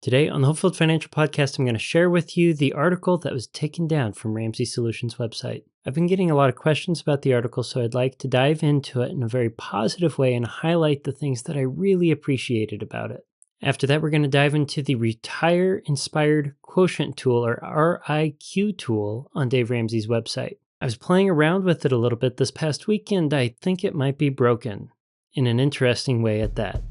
Today on the HopeFilled Financial Podcast, I'm going to share with you the article that was taken down from Ramsey Solutions' website. I've been getting a lot of questions about the article, so I'd like to dive into it in a very positive way and highlight the things that I really appreciated about it. After that, we're going to dive into the Retire Inspired Quotient tool, or RIQ tool, on Dave Ramsey's website. I was playing around with it a little bit this past weekend. I think it might be broken, in an interesting way at that.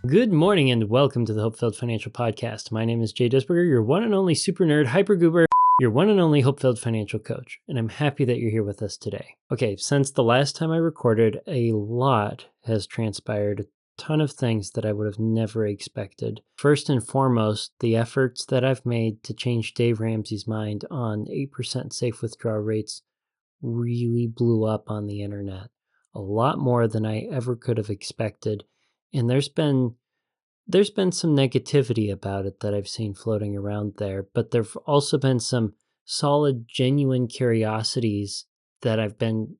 Good morning and welcome to the HopeFilled Financial Podcast. My name is Jay Disberger, your one and only super nerd, hyper goober, your one and only HopeFilled financial coach, and I'm happy that you're here with us today. Okay, since the last time I recorded, a lot has transpired, a ton of things that I would have never expected. First and foremost, the efforts that I've made to change Dave Ramsey's mind on 8% safe withdrawal rates really blew up on the internet. A lot more than I ever could have expected. And there's been some negativity about it that I've seen floating around there, but there've also been some solid, genuine curiosities that I've been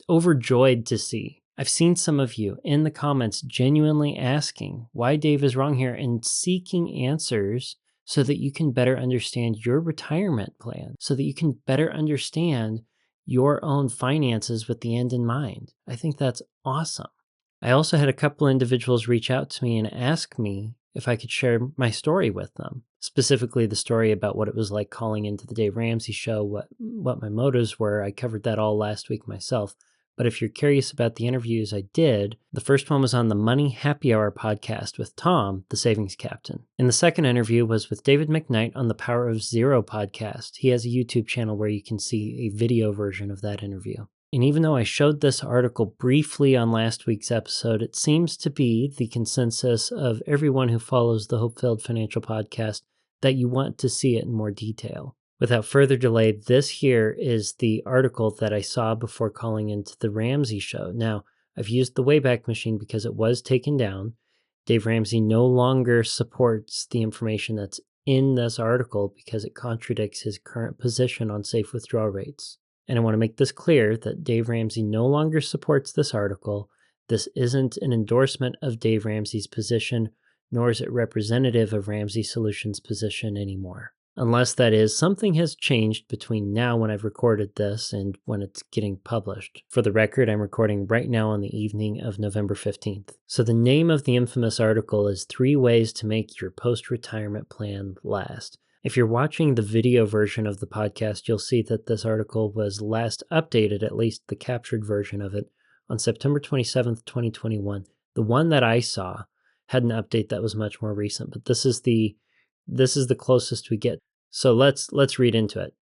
overjoyed to see. I've seen some of you in the comments genuinely asking why Dave is wrong here and seeking answers so that you can better understand your retirement plan, so that you can better understand your own finances with the end in mind. I think that's awesome. I also had a couple individuals reach out to me and ask me if I could share my story with them, specifically the story about what it was like calling into the Dave Ramsey show, what my motives were. I covered that all last week myself. But if you're curious about the interviews I did, the first one was on the Money Happy Hour podcast with Tom, the savings captain. And the second interview was with David McKnight on the Power of Zero podcast. He has a YouTube channel where you can see a video version of that interview. And even though I showed this article briefly on last week's episode, it seems to be the consensus of everyone who follows the HopeFilled Financial Podcast that you want to see it in more detail. Without further delay, this here is the article that I saw before calling into the Ramsey show. Now, I've used the Wayback Machine because it was taken down. Dave Ramsey no longer supports the information that's in this article because it contradicts his current position on safe withdrawal rates. And I want to make this clear that Dave Ramsey no longer supports this article. This isn't an endorsement of Dave Ramsey's position, nor is it representative of Ramsey Solutions' position anymore. Unless that is, something has changed between now when I've recorded this and when it's getting published. For the record, I'm recording right now on the evening of November 15th. So the name of the infamous article is 3 Ways to Make Your Post-Retirement Plan Last. If you're watching the video version of the podcast, you'll see that this article was last updated, at least the captured version of it, on September 27th, 2021. The one that I saw had an update that was much more recent, but this is the closest we get. So let's read into it.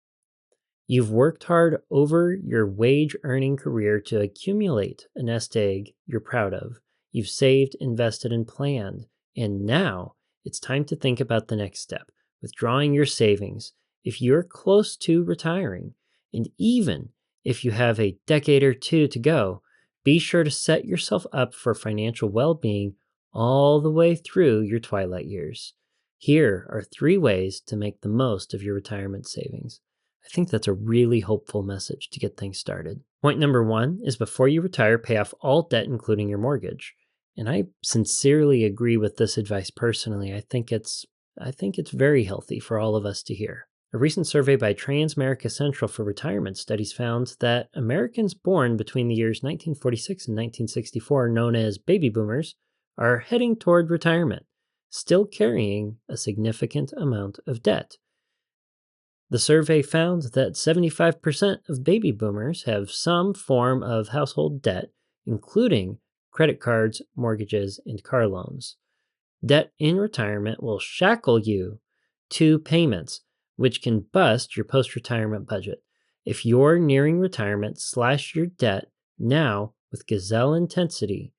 You've worked hard over your wage-earning career to accumulate a nest egg you're proud of. You've saved, invested, and planned, and now it's time to think about the next step. Withdrawing your savings. If you're close to retiring, and even if you have a decade or two to go, be sure to set yourself up for financial well-being all the way through your twilight years. Here are 3 ways to make the most of your retirement savings. I think that's a really hopeful message to get things started. Point number 1 is before you retire, pay off all debt, including your mortgage. And I sincerely agree with this advice personally. I think it's very healthy for all of us to hear. A recent survey by Transamerica Central for Retirement Studies found that Americans born between the years 1946 and 1964, known as baby boomers, are heading toward retirement, still carrying a significant amount of debt. The survey found that 75% of baby boomers have some form of household debt, including credit cards, mortgages, and car loans. Debt in retirement will shackle you to payments, which can bust your post-retirement budget. If you're nearing retirement, slash your debt now with gazelle intensity.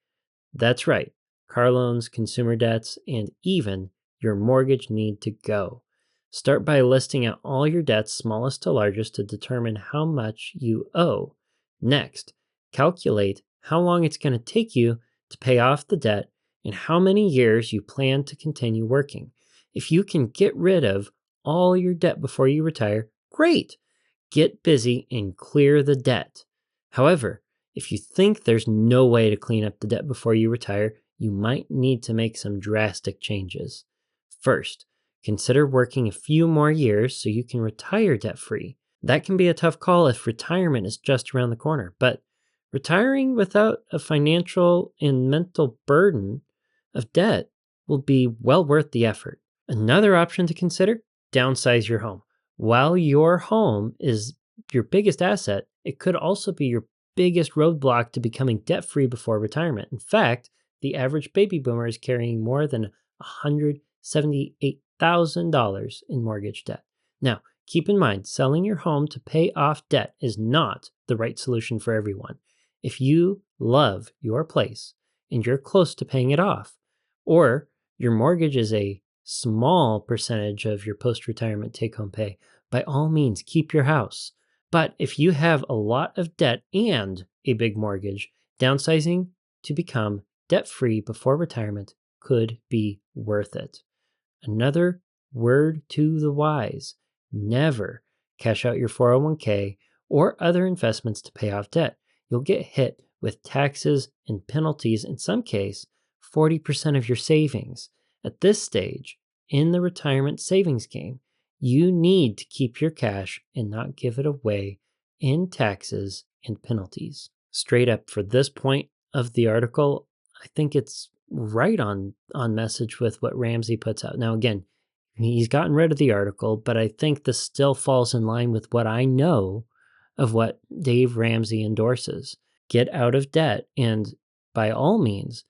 That's right, car loans, consumer debts, and even your mortgage need to go. Start by listing out all your debts, smallest to largest, to determine how much you owe. Next, calculate how long it's going to take you to pay off the debt and how many years you plan to continue working. If you can get rid of all your debt before you retire, great. Get busy and clear the debt. However, if you think there's no way to clean up the debt before you retire, you might need to make some drastic changes. First, consider working a few more years so you can retire debt-free. That can be a tough call if retirement is just around the corner, but retiring without a financial and mental burden of debt will be well worth the effort. Another option to consider, downsize your home. While your home is your biggest asset, it could also be your biggest roadblock to becoming debt-free before retirement. In fact, the average baby boomer is carrying more than $178,000 in mortgage debt. Now, keep in mind, selling your home to pay off debt is not the right solution for everyone. If you love your place and you're close to paying it off, or your mortgage is a small percentage of your post-retirement take-home pay, by all means, keep your house. But if you have a lot of debt and a big mortgage, downsizing to become debt-free before retirement could be worth it. Another word to the wise, never cash out your 401k or other investments to pay off debt. You'll get hit with taxes and penalties, in some case, 40% of your savings. At this stage, in the retirement savings game, you need to keep your cash and not give it away in taxes and penalties. Straight up, for this point of the article, I think it's right on message with what Ramsey puts out. Now, again, he's gotten rid of the article, but I think this still falls in line with what I know of what Dave Ramsey endorses. Get out of debt, and by all means,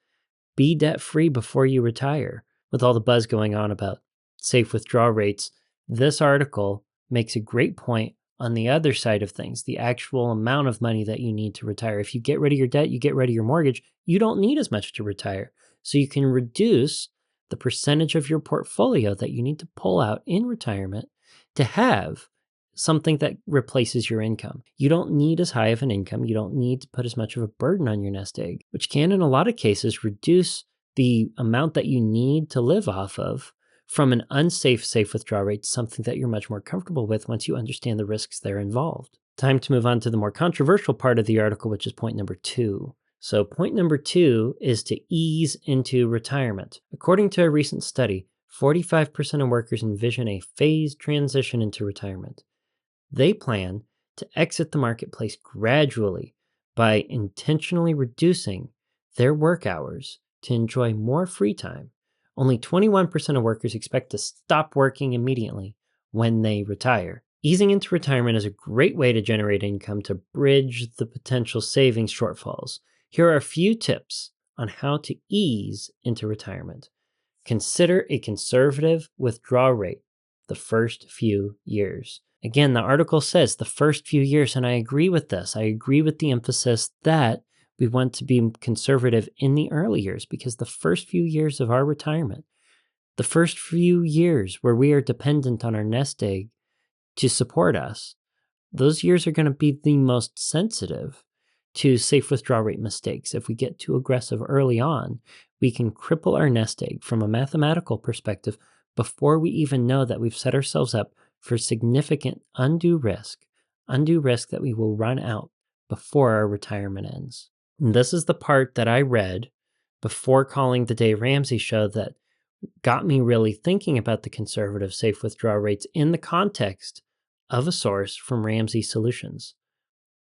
be debt-free before you retire. With all the buzz going on about safe withdrawal rates, this article makes a great point on the other side of things, the actual amount of money that you need to retire. If you get rid of your debt, you get rid of your mortgage, you don't need as much to retire. So you can reduce the percentage of your portfolio that you need to pull out in retirement to have something that replaces your income. You don't need as high of an income. You don't need to put as much of a burden on your nest egg, which can, in a lot of cases, reduce the amount that you need to live off of from an unsafe safe withdrawal rate to something that you're much more comfortable with once you understand the risks that are involved. Time to move on to the more controversial part of the article, which is point number 2. So point number 2 is to ease into retirement. According to a recent study, 45% of workers envision a phased transition into retirement. They plan to exit the marketplace gradually by intentionally reducing their work hours to enjoy more free time. Only 21% of workers expect to stop working immediately when they retire. Easing into retirement is a great way to generate income to bridge the potential savings shortfalls. Here are a few tips on how to ease into retirement. Consider a conservative withdrawal rate the first few years. Again, the article says the first few years, and I agree with this. I agree with the emphasis that we want to be conservative in the early years, because the first few years of our retirement, the first few years where we are dependent on our nest egg to support us, those years are going to be the most sensitive to safe withdrawal rate mistakes. If we get too aggressive early on, we can cripple our nest egg from a mathematical perspective before we even know that we've set ourselves up for significant undue risk that we will run out before our retirement ends. And this is the part that I read before calling the Dave Ramsey show that got me really thinking about the conservative safe withdrawal rates in the context of a source from Ramsey Solutions.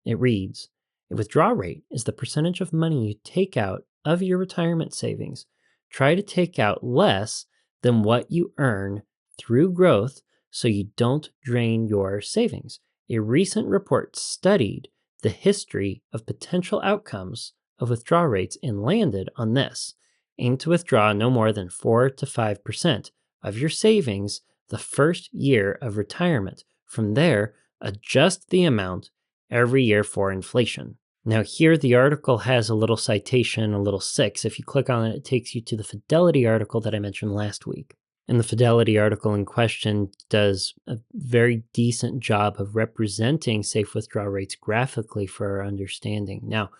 It reads, a withdrawal rate is the percentage of money you take out of your retirement savings. Try to take out less than what you earn through growth so you don't drain your savings. A recent report studied the history of potential outcomes of withdrawal rates and landed on this. Aim to withdraw no more than 4 to 5% of your savings the first year of retirement. From there, adjust the amount every year for inflation. Now here the article has a little citation, a little 6. If you click on it, it takes you to the Fidelity article that I mentioned last week. And the Fidelity article in question does a very decent job of representing safe withdrawal rates graphically for our understanding. Now,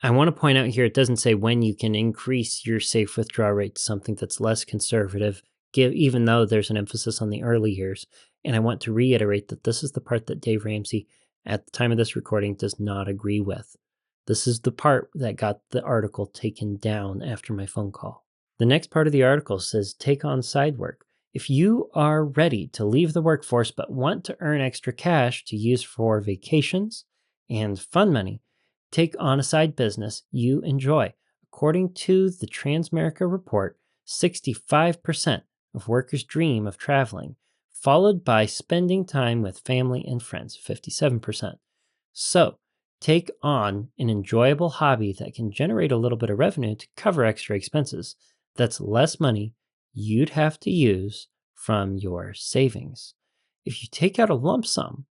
I want to point out here, it doesn't say when you can increase your safe withdrawal rate to something that's less conservative, even though there's an emphasis on the early years. And I want to reiterate that this is the part that Dave Ramsey, at the time of this recording, does not agree with. This is the part that got the article taken down after my phone call. The next part of the article says, take on side work. If you are ready to leave the workforce but want to earn extra cash to use for vacations and fun money, take on a side business you enjoy. According to the Transamerica report, 65% of workers dream of traveling, followed by spending time with family and friends, 57%. So, take on an enjoyable hobby that can generate a little bit of revenue to cover extra expenses. That's less money you'd have to use from your savings. If you take out a lump sum,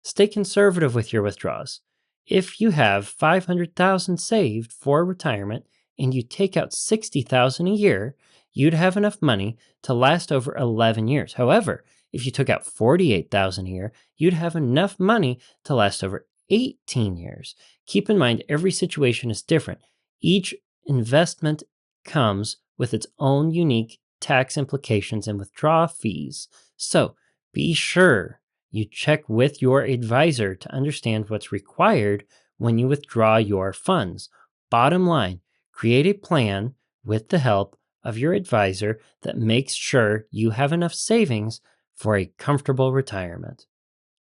stay conservative with your withdrawals. If you have $500,000 saved for retirement and you take out $60,000 a year, you'd have enough money to last over 11 years. However, if you took out $48,000 a year, you'd have enough money to last over 18 years. Keep in mind, every situation is different. Each investment comes with its own unique tax implications and withdrawal fees. So be sure you check with your advisor to understand what's required when you withdraw your funds. Bottom line, create a plan with the help of your advisor that makes sure you have enough savings for a comfortable retirement.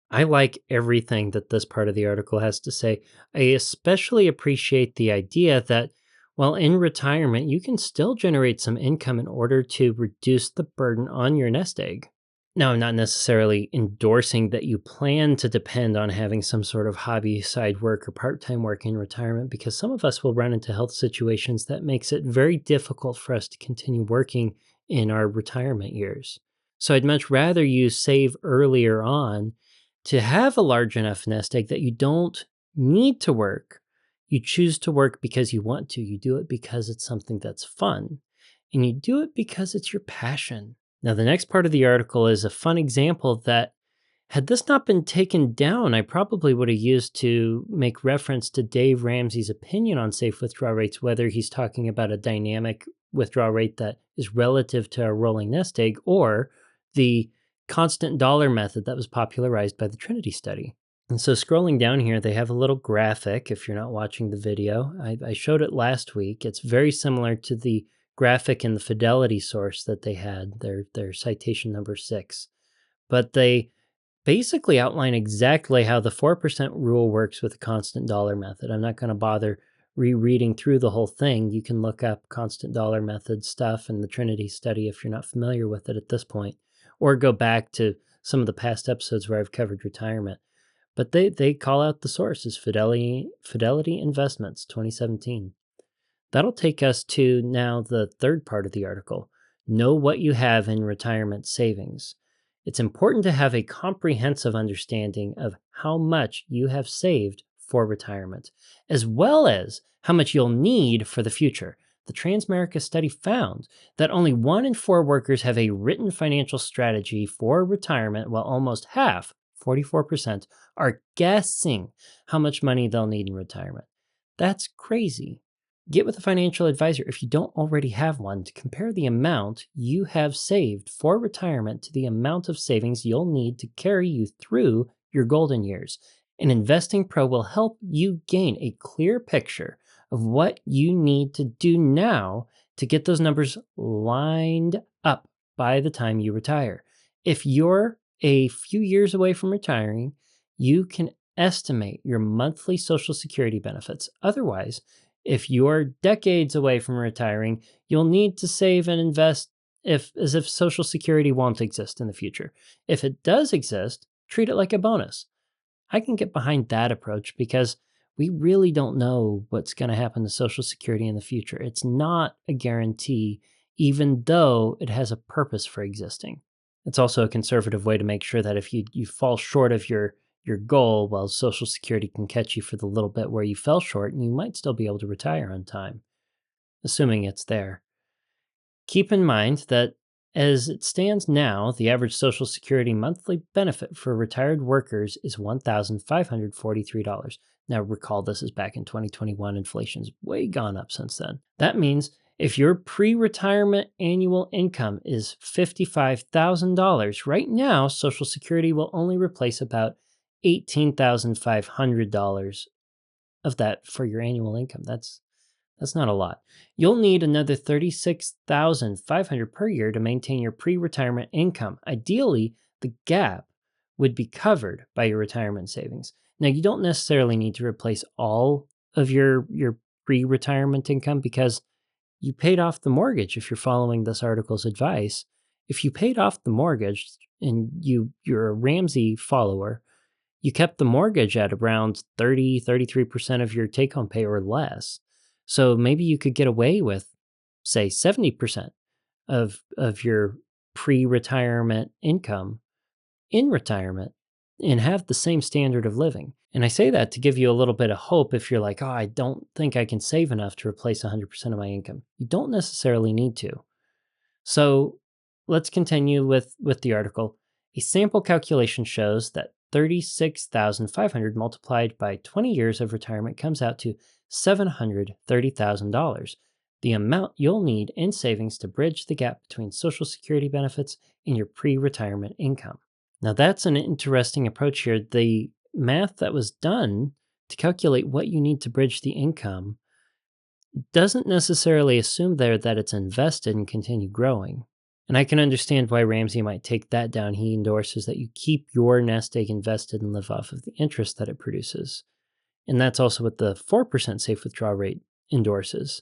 I like everything that this part of the article has to say. I especially appreciate the idea that, while in retirement, you can still generate some income in order to reduce the burden on your nest egg. Now, I'm not necessarily endorsing that you plan to depend on having some sort of hobby side work or part-time work in retirement, because some of us will run into health situations that makes it very difficult for us to continue working in our retirement years. So I'd much rather you save earlier on to have a large enough nest egg that you don't need to work. You choose to work because you want to. You do it because it's something that's fun. And you do it because it's your passion. Now, the next part of the article is a fun example that, had this not been taken down, I probably would have used to make reference to Dave Ramsey's opinion on safe withdrawal rates, whether he's talking about a dynamic withdrawal rate that is relative to a rolling nest egg or the constant dollar method that was popularized by the Trinity Study. And so scrolling down here, they have a little graphic. If you're not watching the video, I showed it last week. It's very similar to the graphic in the Fidelity source that they had, their citation number 6. But they basically outline exactly how the 4% rule works with the constant dollar method. I'm not going to bother rereading through the whole thing. You can look up constant dollar method stuff in the Trinity Study if you're not familiar with it at this point, or go back to some of the past episodes where I've covered retirement. But they call out the source as Fidelity Investments 2017. That'll take us to now the third part of the article. Know what you have in retirement savings. It's important to have a comprehensive understanding of how much you have saved for retirement, as well as how much you'll need for the future. The Transamerica study found that only 1 in 4 workers have a written financial strategy for retirement, while almost half, 44%, are guessing how much money they'll need in retirement. That's crazy. Get with a financial advisor if you don't already have one to compare the amount you have saved for retirement to the amount of savings you'll need to carry you through your golden years. An investing pro will help you gain a clear picture of what you need to do now to get those numbers lined up by the time you retire. If you're a few years away from retiring, you can estimate your monthly Social Security benefits. Otherwise, if you're decades away from retiring, you'll need to save and invest as if Social Security won't exist in the future. If it does exist, treat it like a bonus. I can get behind that approach because we really don't know what's going to happen to Social Security in the future. It's not a guarantee, even though it has a purpose for existing. It's also a conservative way to make sure that if you fall short of your goal, well, Social Security can catch you for the little bit where you fell short, and you might still be able to retire on time, assuming it's there. Keep in mind that As it stands now, the average Social Security monthly benefit for retired workers is $1,543. Now, recall this is back in 2021. Inflation's way gone up since then. That means if your pre retirement annual income is $55,000, right now, Social Security will only replace about $18,500 of that for your annual income. That's not a lot. You'll need another $36,500 per year to maintain your pre-retirement income. Ideally, the gap would be covered by your retirement savings. Now, you don't necessarily need to replace all of your pre-retirement income because you paid off the mortgage if you're following this article's advice. If you paid off the mortgage and you're a Ramsey follower, you kept the mortgage at around 33% of your take-home pay or less. So maybe you could get away with, say, 70% of your pre-retirement income in retirement and have the same standard of living. And I say that to give you a little bit of hope if you're like, oh, I don't think I can save enough to replace 100% of my income. You don't necessarily need to. So let's continue with the article. A sample calculation shows that 36,500 multiplied by 20 years of retirement comes out to $730,000, the amount you'll need in savings to bridge the gap between Social Security benefits and your pre-retirement income. Now, that's an interesting approach here. The math that was done to calculate what you need to bridge the income doesn't necessarily assume there that it's invested and continue growing. And I can understand why Ramsey might take that down. He endorses that you keep your nest egg invested and live off of the interest that it produces. And that's also what the 4% safe withdrawal rate endorses.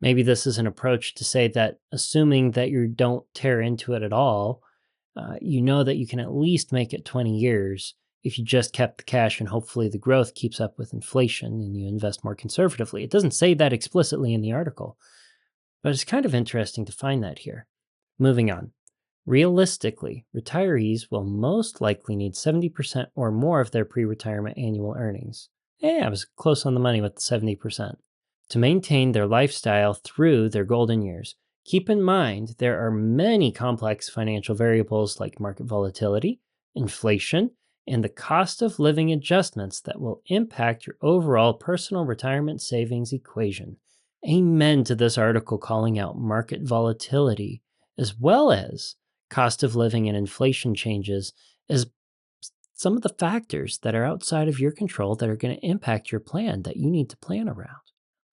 Maybe this is an approach to say that assuming that you don't tear into it at all, you know that you can at least make it 20 years if you just kept the cash and hopefully the growth keeps up with inflation and you invest more conservatively. It doesn't say that explicitly in the article, but it's kind of interesting to find that here. Moving on. Realistically, retirees will most likely need 70% or more of their pre-retirement annual earnings. I was close on the money with the 70%. To maintain their lifestyle through their golden years. Keep in mind, there are many complex financial variables like market volatility, inflation, and the cost of living adjustments that will impact your overall personal retirement savings equation. Amen to this article calling out market volatility, as well as cost of living and inflation changes as some of the factors that are outside of your control that are going to impact your plan that you need to plan around.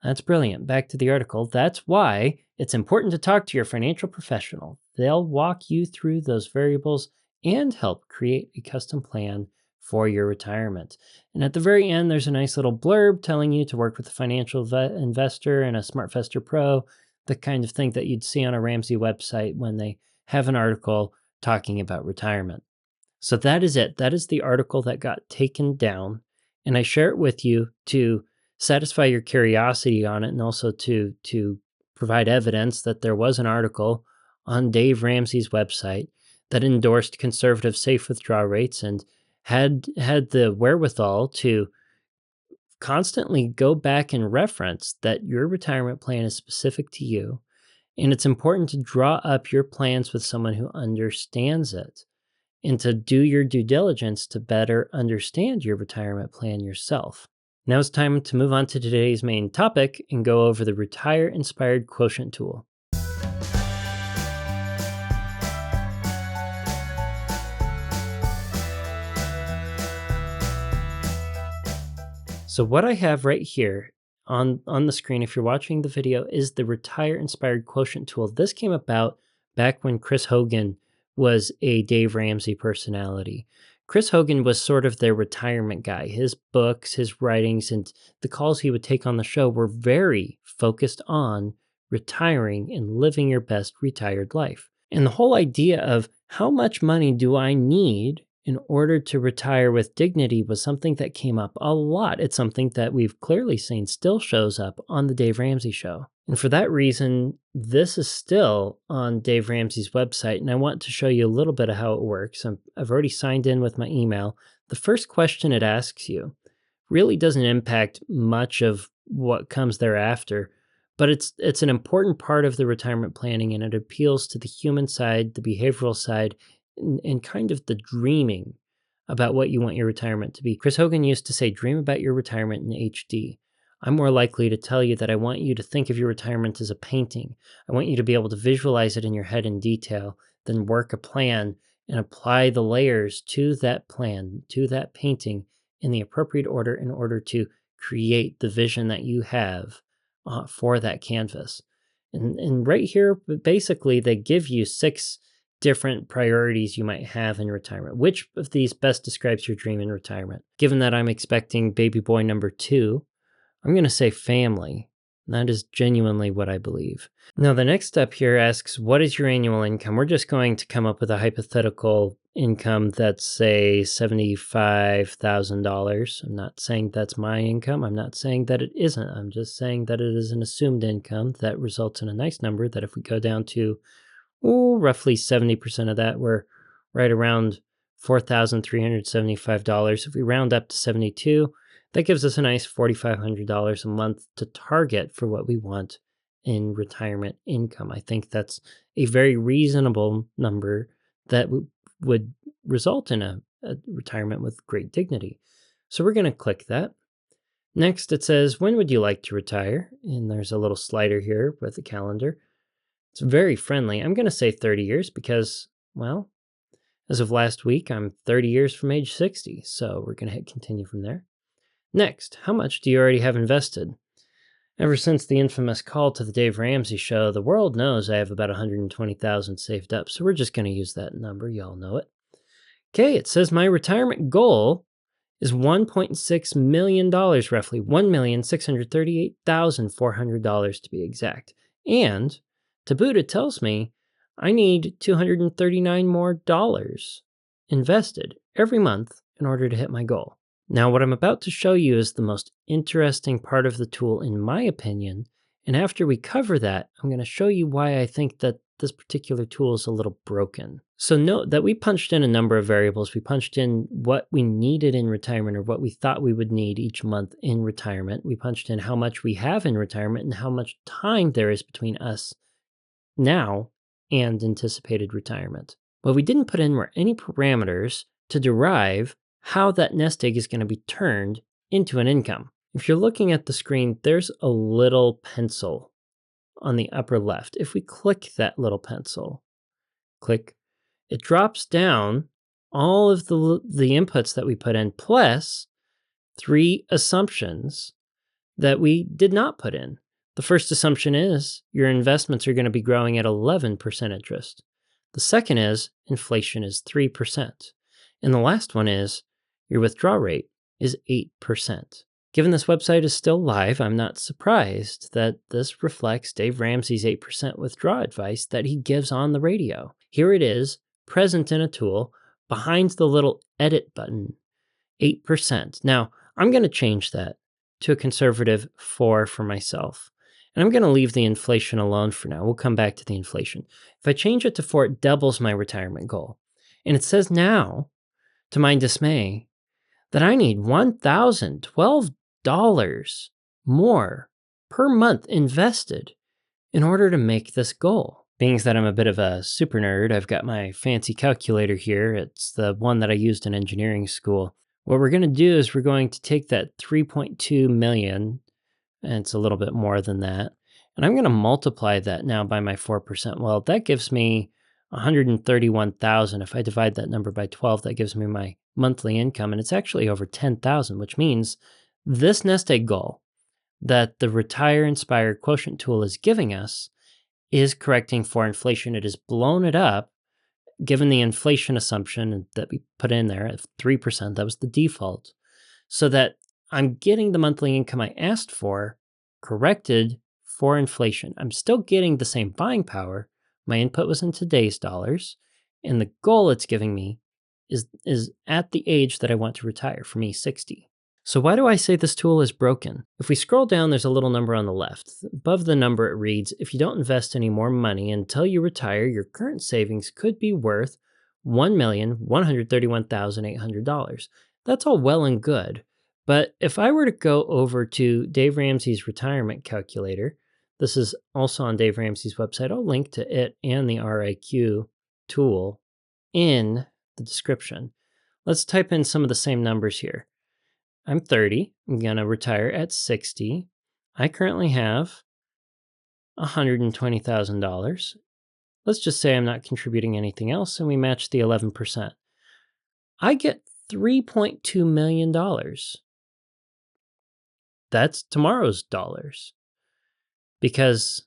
That's brilliant. Back to the article. That's why it's important to talk to your financial professional. They'll walk you through those variables and help create a custom plan for your retirement. And at the very end, there's a nice little blurb telling you to work with a financial investor and a SmartVestor Pro, the kind of thing that you'd see on a Ramsey website when they have an article talking about retirement. So that is it. That is the article that got taken down. And I share it with you to satisfy your curiosity on it and also to provide evidence that there was an article on Dave Ramsey's website that endorsed conservative safe withdrawal rates and had the wherewithal to constantly go back and reference that your retirement plan is specific to you. And it's important to draw up your plans with someone who understands it and to do your due diligence to better understand your retirement plan yourself. Now it's time to move on to today's main topic and go over the Retire Inspired Quotient tool. So what I have right here on the screen, if you're watching the video, is the Retire Inspired Quotient tool. This came about back when Chris Hogan was a Dave Ramsey personality. Chris Hogan was sort of their retirement guy. His books, his writings, and the calls he would take on the show were very focused on retiring and living your best retired life. And the whole idea of how much money do I need in order to retire with dignity was something that came up a lot. It's something that we've clearly seen still shows up on the Dave Ramsey show. And for that reason, this is still on Dave Ramsey's website, and I want to show you a little bit of how it works. I've already signed in with my email. The first question it asks you really doesn't impact much of what comes thereafter, But it's an important part of the retirement planning, and it appeals to the human side, the behavioral side, and kind of the dreaming about what you want your retirement to be. Chris Hogan used to say, dream about your retirement in HD. I'm more likely to tell you that I want you to think of your retirement as a painting. I want you to be able to visualize it in your head in detail, then work a plan and apply the layers to that plan, to that painting in the appropriate order in order to create the vision that you have for that canvas. And right here, basically, they give you 6 different priorities you might have in retirement. Which of these best describes your dream in retirement? Given that I'm expecting baby boy number 2, I'm going to say family. That is genuinely what I believe. Now, the next step here asks, what is your annual income? We're just going to come up with a hypothetical income that's, say, $75,000. I'm not saying that's my income. I'm not saying that it isn't. I'm just saying that it is an assumed income that results in a nice number that if we go down to roughly 70% of that, we're right around $4,375. If we round up to 72, that gives us a nice $4,500 a month to target for what we want in retirement income. I think that's a very reasonable number that would result in a retirement with great dignity. So we're going to click that. Next, it says, when would you like to retire? And there's a little slider here with a calendar. It's very friendly. I'm going to say 30 years because, well, as of last week, I'm 30 years from age 60. So we're going to hit continue from there. Next, how much do you already have invested? Ever since the infamous call to the Dave Ramsey show, the world knows I have about $120,000 saved up, so we're just going to use that number. Y'all know it. Okay, it says my retirement goal is $1.6 million, roughly $1,638,400 to be exact. And to boot, it tells me I need $239 more invested every month in order to hit my goal. Now, what I'm about to show you is the most interesting part of the tool, in my opinion, and after we cover that, I'm going to show you why I think that this particular tool is a little broken. So note that we punched in a number of variables. We punched in what we needed in retirement or what we thought we would need each month in retirement. We punched in how much we have in retirement and how much time there is between us now and anticipated retirement. What we didn't put in were any parameters to derive how that nest egg is going to be turned into an income. If you're looking at the screen, there's a little pencil on the upper left. If we click that little pencil, click, it drops down all of the inputs that we put in, plus 3 assumptions that we did not put in. The first assumption is your investments are going to be growing at 11% interest. The second is inflation is 3%. And the last one is your withdrawal rate is 8%. Given this website is still live, I'm not surprised that this reflects Dave Ramsey's 8% withdrawal advice that he gives on the radio. Here it is, present in a tool, behind the little edit button, 8%. Now, I'm going to change that to a conservative 4 for myself. And I'm going to leave the inflation alone for now. We'll come back to the inflation. If I change it to 4, it doubles my retirement goal. And it says now, to my dismay, that I need $1,012 more per month invested in order to make this goal. Being that I'm a bit of a super nerd, I've got my fancy calculator here. It's the one that I used in engineering school. What we're going to do is we're going to take that 3.2 million, and it's a little bit more than that, and I'm going to multiply that now by my 4%. Well, that gives me 131,000. If I divide that number by 12, that gives me my monthly income, and it's actually over 10,000, which means this nest egg goal that the Retire Inspired Quotient tool is giving us is correcting for inflation. It has blown it up, given the inflation assumption that we put in there at 3%, that was the default, so that I'm getting the monthly income I asked for corrected for inflation. I'm still getting the same buying power. My input was in today's dollars, and the goal it's giving me is at the age that I want to retire, for me, 60. So why do I say this tool is broken? If we scroll down, there's a little number on the left. Above the number, it reads, if you don't invest any more money until you retire, your current savings could be worth $1,131,800. That's all well and good. But if I were to go over to Dave Ramsey's retirement calculator, This is also on Dave Ramsey's website. I'll link to it and the RIQ tool in the description. Let's type in some of the same numbers here. I'm 30. I'm going to retire at 60. I currently have $120,000. Let's just say I'm not contributing anything else, and we match the 11%. I get $3.2 million. That's tomorrow's dollars. Because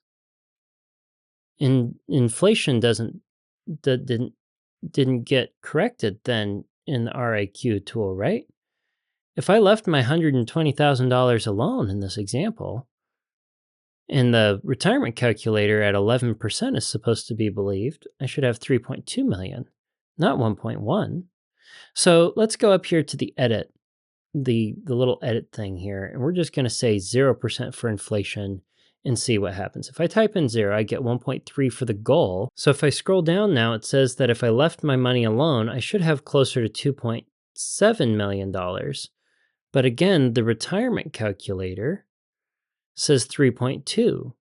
inflation didn't get corrected then in the RIQ tool, right? If I left my $120,000 alone in this example, and the retirement calculator at 11% is supposed to be believed, I should have 3.2 million, not 1.1. So let's go up here to the edit, the little edit thing here, and we're just going to say 0% for inflation and see what happens. If I type in 0, I get 1.3 for the goal. So if I scroll down now, it says that if I left my money alone, I should have closer to $2.7 million. But again, the retirement calculator says 3.2.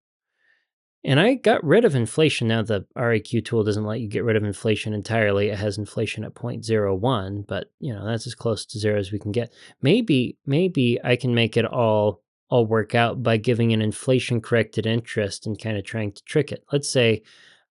And I got rid of inflation. Now the RAQ tool doesn't let you get rid of inflation entirely. It has inflation at 0.01, but that's as close to 0 as we can get. Maybe I can make it all work out by giving an inflation corrected interest and kind of trying to trick it. Let's say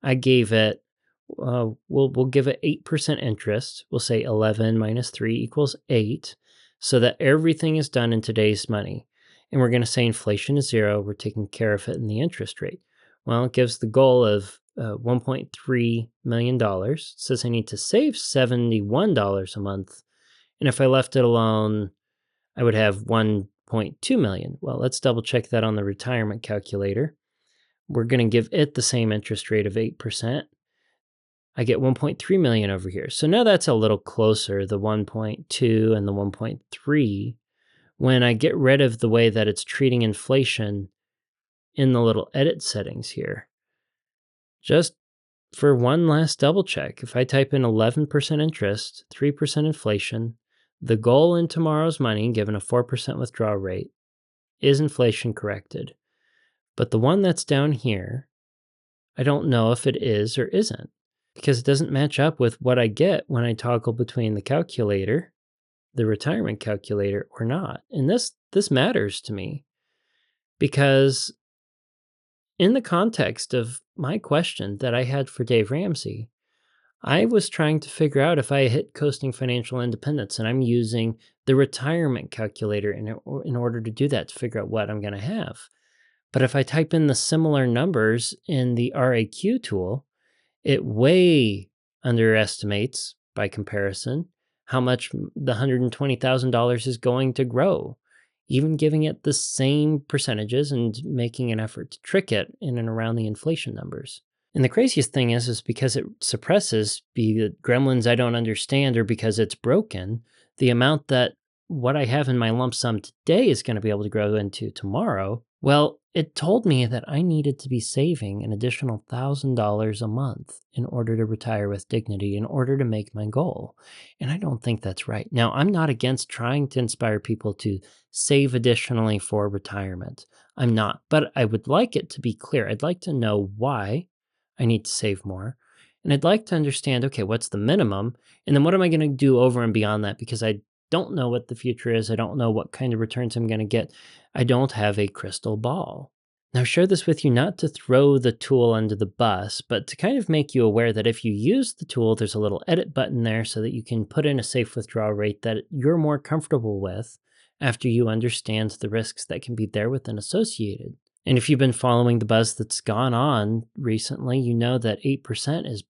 I gave it we'll give it 8% interest. We'll say 11 minus 3 equals 8, so that everything is done in today's money. And we're going to say inflation is 0. We're taking care of it in the interest rate. Well, it gives the goal of $1.3 million. It says I need to save $71 a month. And if I left it alone, I would have $1.2 million. Well, let's double check that on the retirement calculator. We're going to give it the same interest rate of 8%. I get 1.3 million over here. So now that's a little closer, the 1.2 and the 1.3. When I get rid of the way that it's treating inflation in the little edit settings here, just for one last double check, if I type in 11% interest, 3% inflation, the goal in tomorrow's money, given a 4% withdrawal rate, is inflation corrected. But the one that's down here, I don't know if it is or isn't, because it doesn't match up with what I get when I toggle between the calculator, the retirement calculator, or not. And this matters to me because in the context of my question that I had for Dave Ramsey, I was trying to figure out if I hit coasting financial independence, and I'm using the retirement calculator in order to do that, to figure out what I'm going to have. But if I type in the similar numbers in the RAQ tool, it way underestimates, by comparison, how much the $120,000 is going to grow, even giving it the same percentages and making an effort to trick it in and around the inflation numbers. And the craziest thing is because it suppresses, be it gremlins I don't understand or because it's broken, the amount that what I have in my lump sum today is going to be able to grow into tomorrow. Well, it told me that I needed to be saving an additional $1,000 a month in order to retire with dignity, in order to make my goal. And I don't think that's right. Now, I'm not against trying to inspire people to save additionally for retirement. I'm not, but I would like it to be clear. I'd like to know why I need to save more. And I'd like to understand, okay, what's the minimum? And then what am I going to do over and beyond that? Because I don't know what the future is. I don't know what kind of returns I'm going to get. I don't have a crystal ball. Now, I share this with you not to throw the tool under the bus, but to kind of make you aware that if you use the tool, there's a little edit button there so that you can put in a safe withdrawal rate that you're more comfortable with after you understand the risks that can be there with and associated. And if you've been following the buzz that's gone on recently, you know that 8% is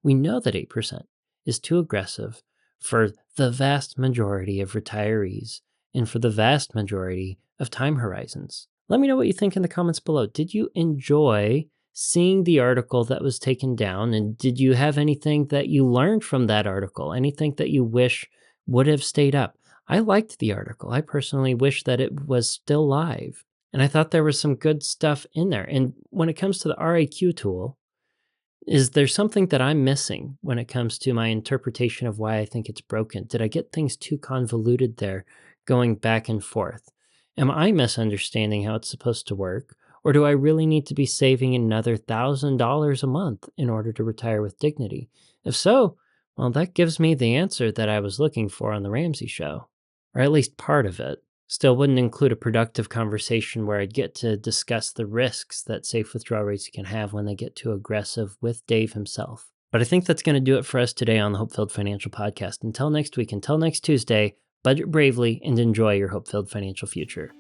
we know that 8% is too aggressive for the vast majority of retirees and for the vast majority of time horizons. Let me know what you think in the comments below. Did you enjoy seeing the article that was taken down? And did you have anything that you learned from that article? Anything that you wish would have stayed up? I liked the article. I personally wish that it was still live. And I thought there was some good stuff in there. And when it comes to the RAQ tool, is there something that I'm missing when it comes to my interpretation of why I think it's broken? Did I get things too convoluted there, going back and forth? Am I misunderstanding how it's supposed to work? Or do I really need to be saving another $1,000 a month in order to retire with dignity? If so, well, that gives me the answer that I was looking for on The Ramsey Show, or at least part of it. Still wouldn't include a productive conversation where I'd get to discuss the risks that safe withdrawal rates can have when they get too aggressive with Dave himself. But I think that's going to do it for us today on the HopeFilled Financial Podcast. Until next week, until next Tuesday, budget bravely and enjoy your hope-filled financial future.